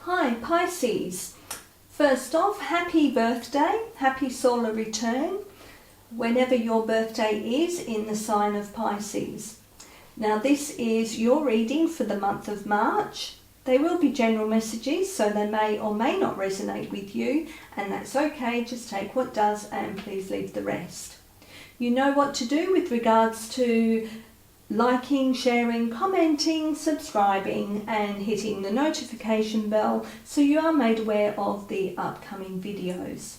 Hi Pisces, first off, happy birthday, happy solar return, whenever your birthday is in the sign of Pisces. Now this is your reading for the month of March. They will be general messages, so they may or may not resonate with you, and that's okay, just take what does and please leave the rest. You know what to do with regards to liking, sharing, commenting, subscribing and hitting the notification bell so you are made aware of the upcoming videos.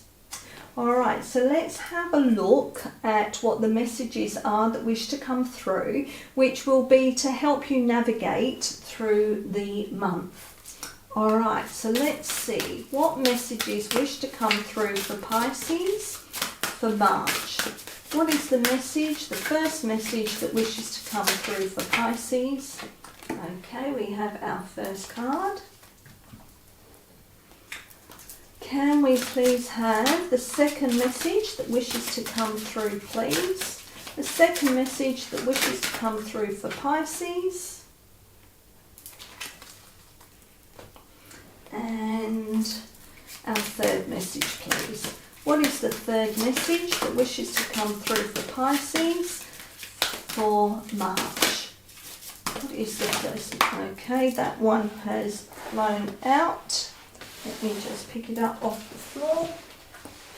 Alright, so let's have a look at what the messages are that wish to come through, which will be to help you navigate through the month. Alright, so let's see what messages wish to come through for Pisces for March. What is the message, the first message that wishes to come through for Pisces? Okay, we have our first card. Can we please have the second message that wishes to come through, please? The second message that wishes to come through for Pisces. And our third message, please. What is the third message that wishes to come through for Pisces for March? What is the first? Okay, that one has flown out. Let me just pick it up off the floor.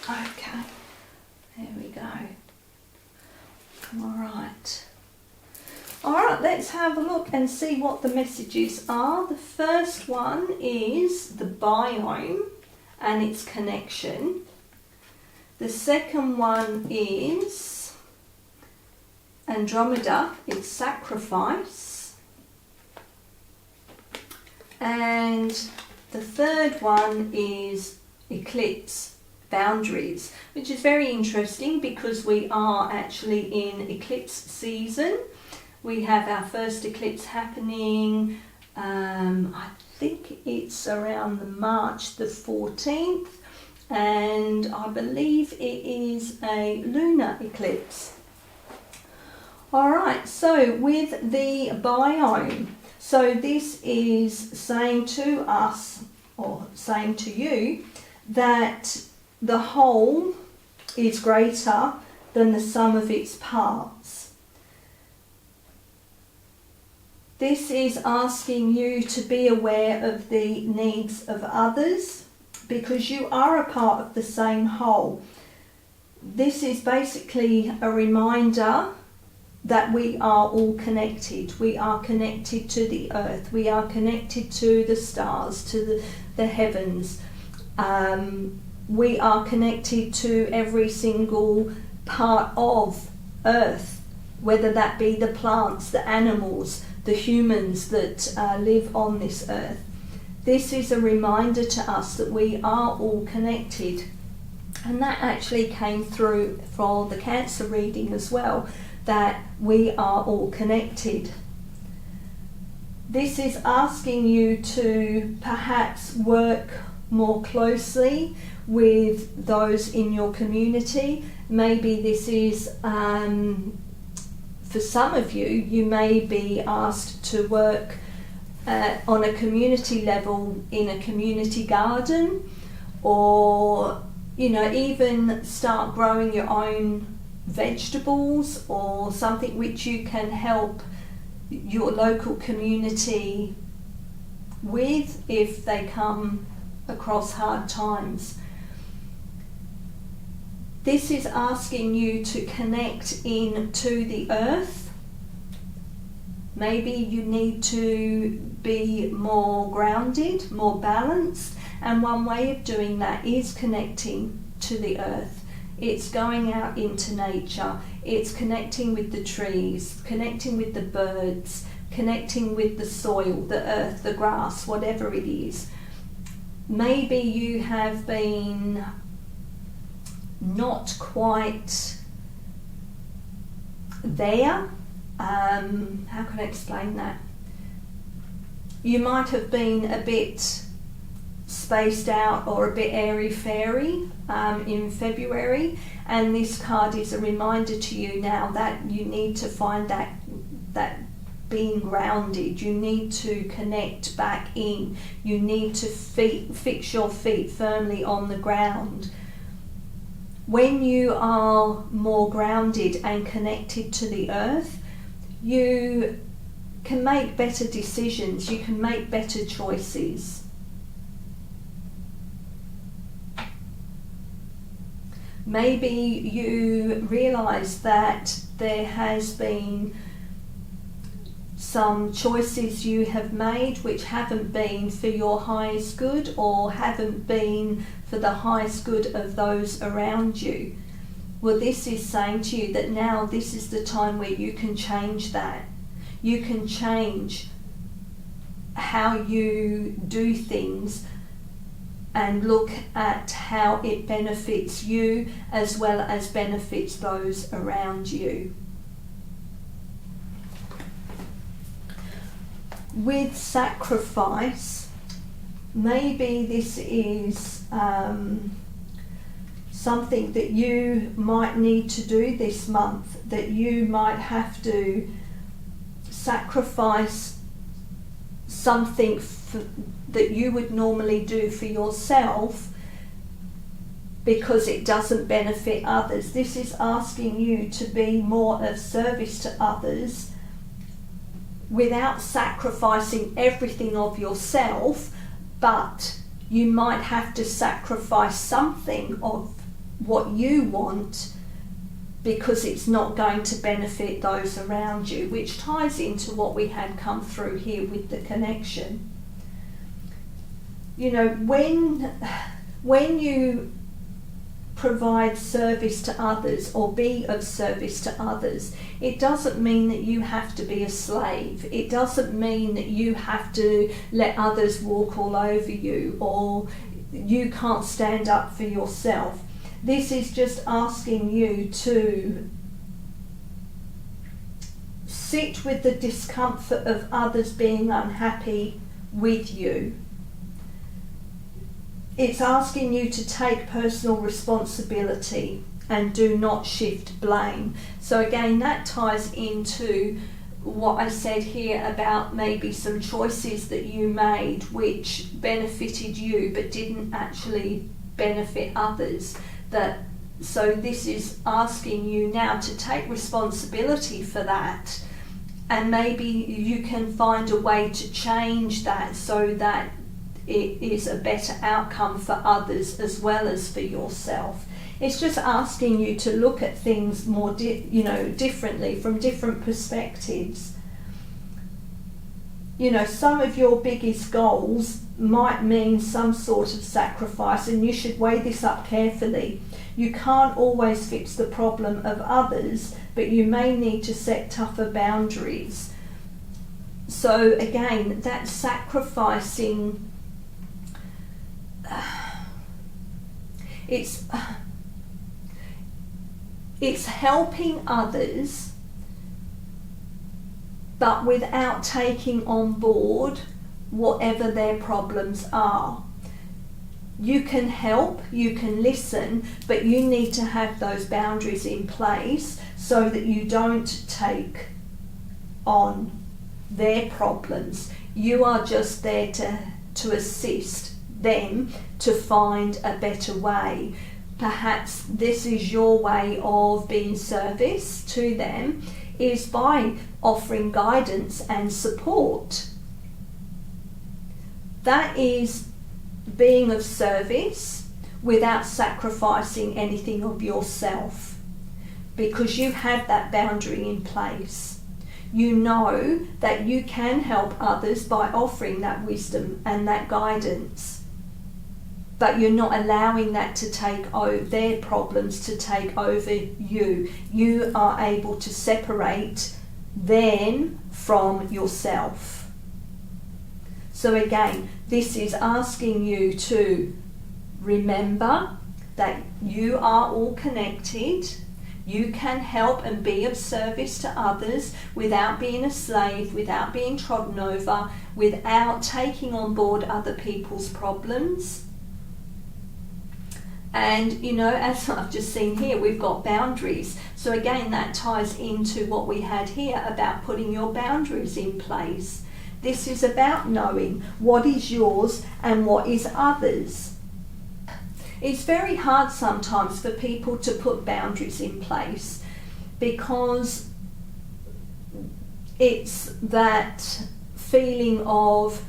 Okay, there we go. Alright, let's have a look and see what the messages are. The first one is the biome and its connection. The second one is Andromeda, its sacrifice. And the third one is eclipse, boundaries, which is very interesting because we are actually in eclipse season. We have our first eclipse happening, I think it's around the March the 14th. And I believe it is a lunar eclipse. Alright, so with the biome, so this is saying to us, or saying to you, that the whole is greater than the sum of its parts. This is asking you to be aware of the needs of others, because you are a part of the same whole. This is basically a reminder that we are all connected. We are connected to the earth. We are connected to the stars, to the heavens. We are connected to every single part of earth, whether that be the plants, the animals, the humans that live on this earth. This is a reminder to us that we are all connected, and that actually came through for the Cancer reading as well, that we are all connected. This is asking you to perhaps work more closely with those in your community. Maybe this is, for some of you, you may be asked to work on a community level in a community garden, or even start growing your own vegetables or something which you can help your local community with if they come across hard times. This is asking you to connect into the earth. Maybe you need to be more grounded, more balanced, and one way of doing that is connecting to the earth. It's going out into nature, it's connecting with the trees, connecting with the birds, connecting with the soil, the earth, the grass, whatever it is. Maybe you have been not quite there. How can I explain that? You might have been a bit spaced out or a bit airy-fairy in February, and this card is a reminder to you now that you need to find that being grounded. You need to connect back in. You need to fix your feet firmly on the ground. When you are more grounded and connected to the earth, you can make better decisions. You can make better choices. Maybe you realise that there has been some choices you have made which haven't been for your highest good, or haven't been for the highest good of those around you. Well, this is saying to you that now this is the time where you can change that. You can change how you do things and look at how it benefits you as well as benefits those around you. With sacrifice, maybe this is something that you might need to do this month, that you might have to sacrifice something that you would normally do for yourself because it doesn't benefit others. This is asking you to be more of service to others without sacrificing everything of yourself, but you might have to sacrifice something of what you want because it's not going to benefit those around you, which ties into what we had come through here with the connection. You know, when you provide service to others or be of service to others, it doesn't mean that you have to be a slave. It doesn't mean that you have to let others walk all over you, or you can't stand up for yourself. This is just asking you to sit with the discomfort of others being unhappy with you. It's asking you to take personal responsibility and do not shift blame. So again, that ties into what I said here about maybe some choices that you made which benefited you but didn't actually benefit others. So this is asking you now to take responsibility for that, and maybe you can find a way to change that so that it is a better outcome for others as well as for yourself. It's just asking you to look at things more differently, from different perspectives. You know, some of your biggest goals might mean some sort of sacrifice, and you should weigh this up carefully. You can't always fix the problem of others, but you may need to set tougher boundaries. So again, that's sacrificing. It's helping others, but without taking on board whatever their problems are. You can help, you can listen, but you need to have those boundaries in place so that you don't take on their problems. You are just there to assist them to find a better way. Perhaps this is your way of being service to them, is by offering guidance and support. That is being of service without sacrificing anything of yourself, because you have that boundary in place. You know that you can help others by offering that wisdom and that guidance, but you're not allowing that to take over their problems, to take over you. You are able to separate them from yourself. So again, this is asking you to remember that you are all connected. You can help and be of service to others without being a slave, without being trodden over, without taking on board other people's problems. And, you know, as I've just seen here, we've got boundaries. So again, that ties into what we had here about putting your boundaries in place. This is about knowing what is yours and what is others. It's very hard sometimes for people to put boundaries in place because it's that feeling of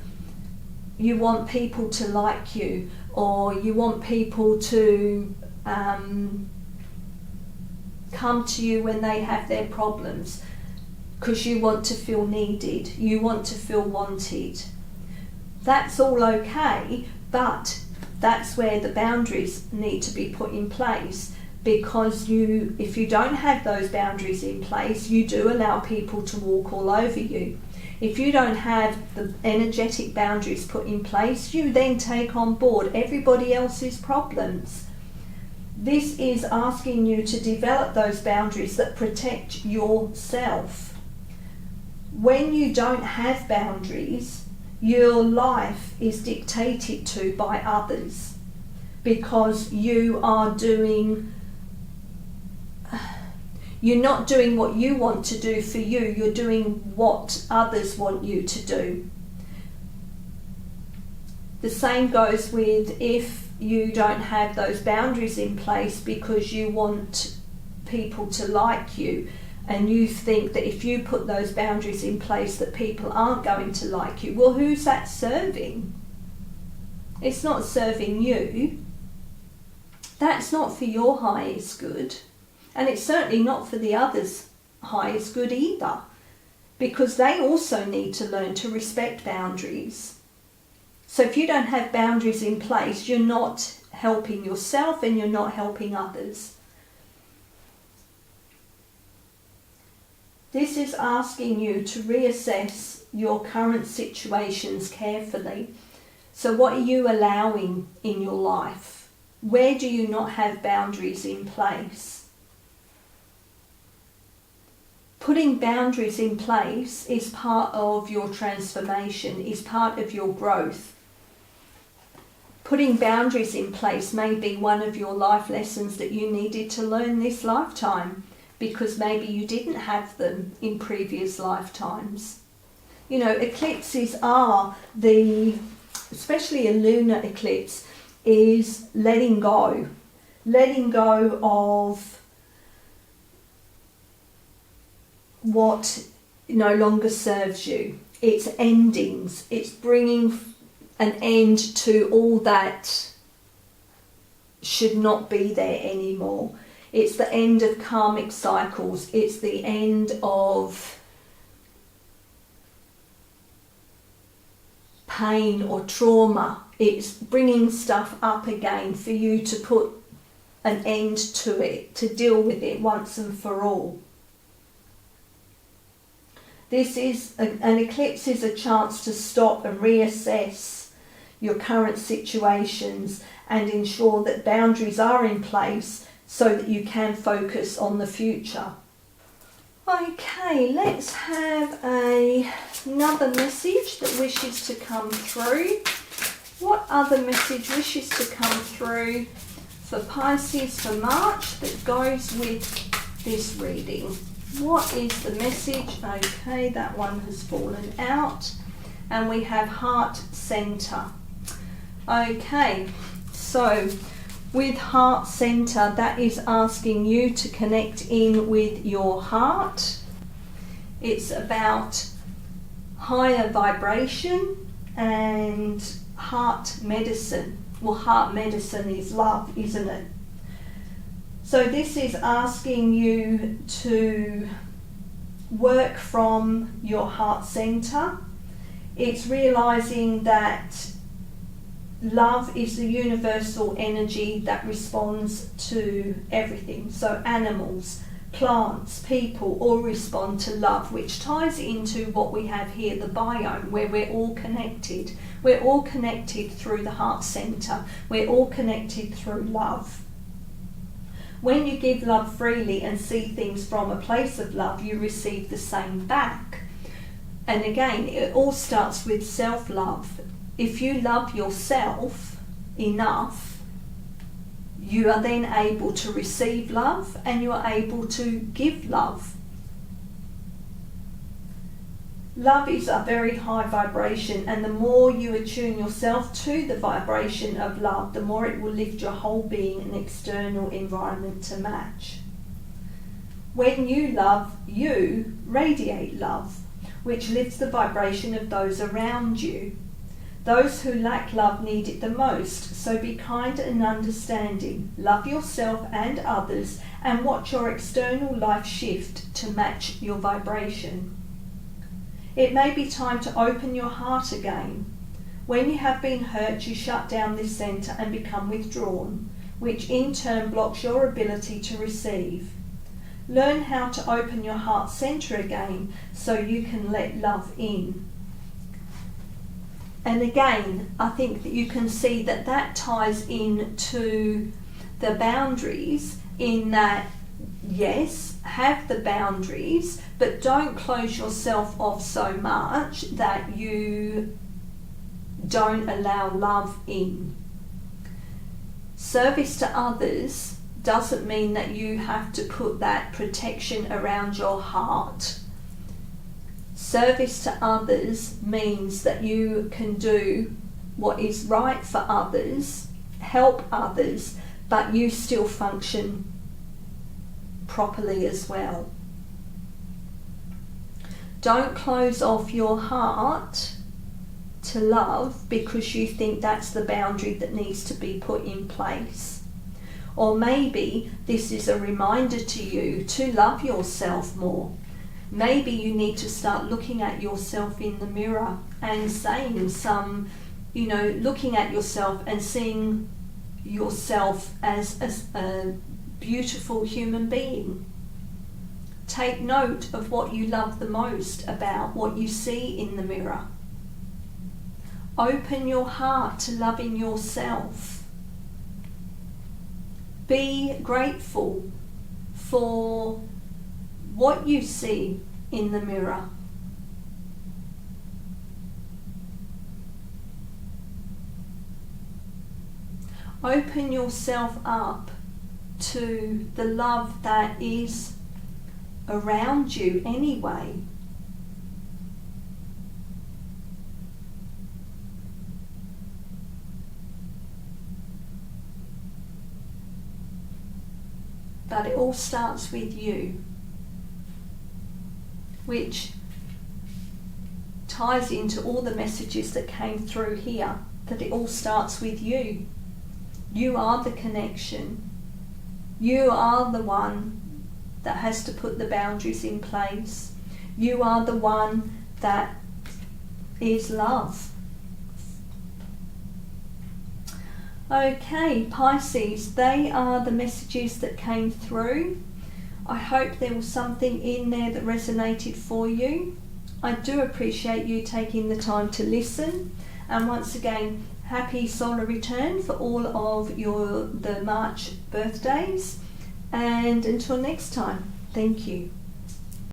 you want people to like you, or you want people to come to you when they have their problems, because you want to feel needed, you want to feel wanted. That's all okay, but that's where the boundaries need to be put in place, because if you don't have those boundaries in place, you do allow people to walk all over you. If you don't have the energetic boundaries put in place, you then take on board everybody else's problems. This is asking you to develop those boundaries that protect yourself. When you don't have boundaries, your life is dictated to by others, because you're not doing what you want to do for you, you're doing what others want you to do. The same goes with if you don't have those boundaries in place because you want people to like you, and you think that if you put those boundaries in place that people aren't going to like you. Well, who's that serving? It's not serving you. That's not for your highest good. And it's certainly not for the others' highest good either, because they also need to learn to respect boundaries. So if you don't have boundaries in place, you're not helping yourself and you're not helping others. This is asking you to reassess your current situations carefully. So what are you allowing in your life? Where do you not have boundaries in place? Putting boundaries in place is part of your transformation, is part of your growth. Putting boundaries in place may be one of your life lessons that you needed to learn this lifetime, because maybe you didn't have them in previous lifetimes. You know, eclipses are especially a lunar eclipse, is letting go of what no longer serves you. It's endings. It's bringing an end to all that should not be there anymore. It's the end of karmic cycles. It's the end of pain or trauma. It's bringing stuff up again for you to put an end to it, to deal with it once and for all. An eclipse is a chance to stop and reassess your current situations and ensure that boundaries are in place so that you can focus on the future. Okay, let's have another message that wishes to come through. What other message wishes to come through for Pisces for March that goes with this reading? What is the message? Okay, that one has fallen out. And we have Heart Center. Okay, so with Heart Center, that is asking you to connect in with your heart. It's about higher vibration and heart medicine. Well, heart medicine is love, isn't it? So this is asking you to work from your heart center. It's realizing that love is the universal energy that responds to everything. So animals, plants, people all respond to love, which ties into what we have here, the biome, where we're all connected. We're all connected through the heart center. We're all connected through love. When you give love freely and see things from a place of love, you receive the same back. And again, it all starts with self-love. If you love yourself enough, You are then able to receive love and you are able to give love. Love is a very high vibration, and the more you attune yourself to the vibration of love, the more it will lift your whole being and external environment to match. When you love, you radiate love, which lifts the vibration of those around you. Those who lack love need it the most, so be kind and understanding. Love yourself and others, and watch your external life shift to match your vibration. It may be time to open your heart again. When you have been hurt, you shut down this centre and become withdrawn, which in turn blocks your ability to receive. Learn how to open your heart centre again so you can let love in. And again, I think that you can see that that ties into the boundaries, in that, yes, have the boundaries, but don't close yourself off so much that you don't allow love in. Service to others doesn't mean that you have to put that protection around your heart. Service to others means that you can do what is right for others, help others, but you still function properly as well. Don't close off your heart to love because you think that's the boundary that needs to be put in place. Or maybe this is a reminder to you to love yourself more. Maybe you need to start looking at yourself in the mirror and saying some, looking at yourself and seeing yourself as a beautiful human being. Take note of what you love the most about what you see in the mirror. Open your heart to loving yourself. Be grateful for what you see in the mirror. Open yourself up to the love that is around you anyway. But it all starts with you, which ties into all the messages that came through here, that it all starts with you. You are the connection. You are the one that has to put the boundaries in place. You are the one that is love. Okay, Pisces, they are the messages that came through. I hope there was something in there that resonated for you. I do appreciate you taking the time to listen. And once again, happy solar return for all of the March birthdays. And until next time, thank you.